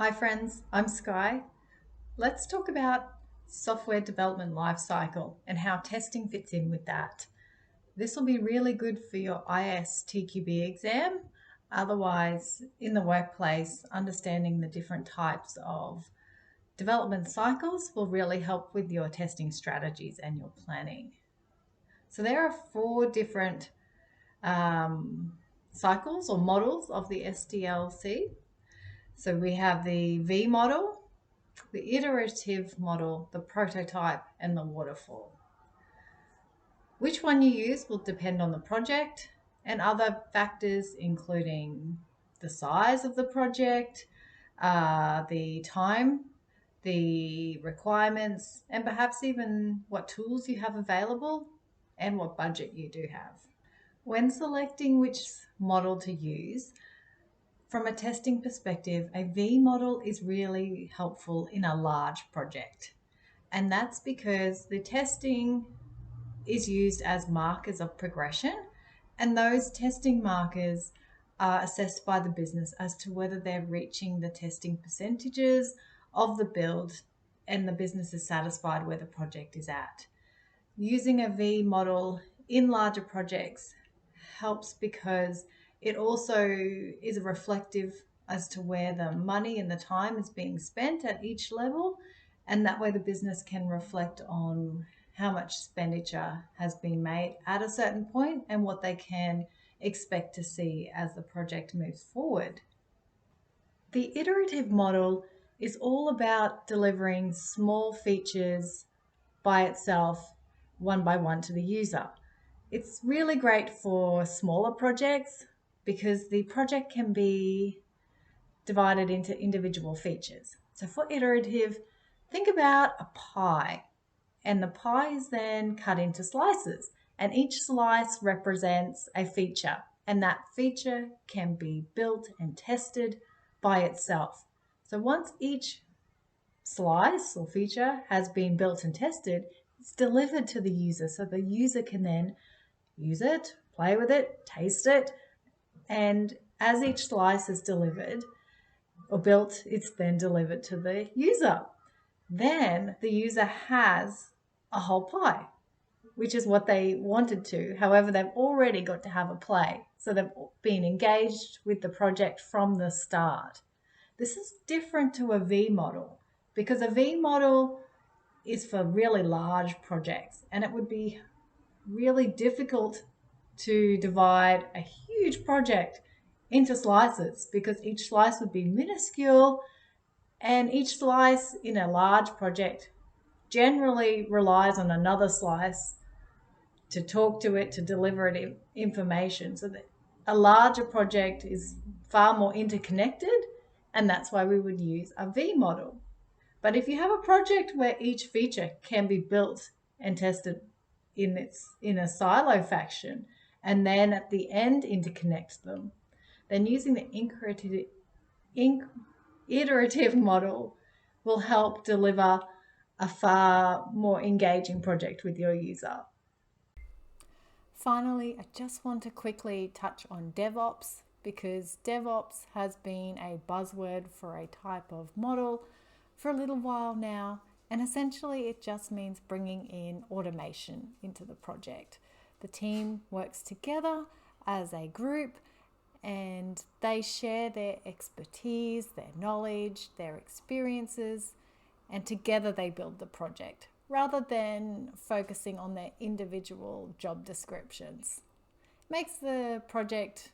Hi friends, I'm Sky. Let's talk about software development lifecycle and how testing fits in with that. This will be really good for your ISTQB exam. Otherwise, in the workplace, understanding the different types of development cycles will really help with your testing strategies and your planning. So there are four different cycles or models of the SDLC. So we have the V model, the iterative model, the prototype, and the waterfall. Which one you use will depend on the project and other factors, including the size of the project, the time, the requirements, and perhaps even what tools you have available and what budget you do have. When selecting which model to use, from a testing perspective, a V model is really helpful in a large project. And that's because the testing is used as markers of progression, and those testing markers are assessed by the business as to whether they're reaching the testing percentages of the build and the business is satisfied where the project is at. Using a V model in larger projects helps because it also is reflective as to where the money and the time is being spent at each level, and that way the business can reflect on how much expenditure has been made at a certain point and what they can expect to see as the project moves forward. The iterative model is all about delivering small features by itself, one by one, to the user. It's really great for smaller projects because the project can be divided into individual features. So for iterative, think about a pie, and the pie is then cut into slices, and each slice represents a feature, and that feature can be built and tested by itself. So once each slice or feature has been built and tested, it's delivered to the user so the user can then use it, play with it, taste it, and as each slice is delivered or built, it's then delivered to the user. Then the user has a whole pie, which is what they wanted to. However, they've already got to have a play. So they've been engaged with the project from the start. This is different to a V model because a V model is for really large projects, and it would be really difficult to divide a huge project into slices because each slice would be minuscule, and each slice in a large project generally relies on another slice to talk to it, to deliver it information. So that a larger project is far more interconnected, and that's why we would use a V model. But if you have a project where each feature can be built and tested in a silo fashion, and then at the end interconnect them, then using the iterative model will help deliver a far more engaging project with your user. Finally, I just want to quickly touch on DevOps because DevOps has been a buzzword for a type of model for a little while now, and essentially it just means bringing in automation into the project. The team works together as a group and they share their expertise, their knowledge, their experiences, and together they build the project rather than focusing on their individual job descriptions. It makes the project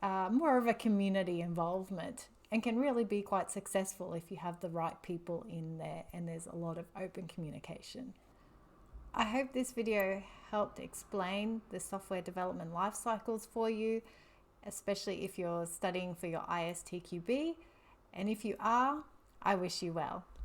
more of a community involvement and can really be quite successful if you have the right people in there and there's a lot of open communication. I hope this video helped explain the software development life cycles for you, especially if you're studying for your ISTQB. And if you are, I wish you well.